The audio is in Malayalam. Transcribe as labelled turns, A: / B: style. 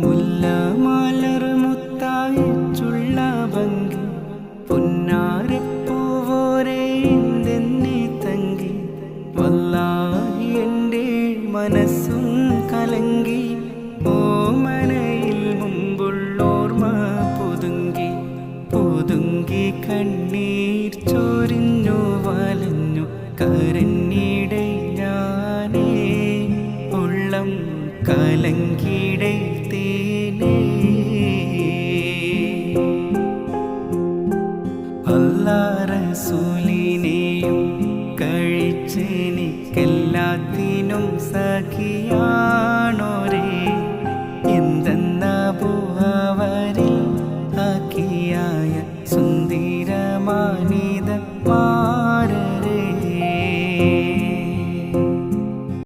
A: മുല്ലമലർ മുത്തായിച്ചുള്ള ഭംഗി പുന്നാരപ്പൂവോരെ എന്തെന്നെ തങ്കി വല്ലാഹി എൻ്റെ മനസ്സും കലങ്കി ഓമനയിൽ മുമ്പുള്ളോർമ്മ പുതുങ്കി പുതുങ്കി കണ്ണീർ ചൊരിഞ്ഞു വലഞ്ഞു കരഞ്ഞിടേ ഞാനേ ഉള്ളം കലങ്കിടേ അല്ലാഹ് റസൂലിനെയും കഴിച്ചെനിക്കെല്ലാത്തിനും സഖിയാ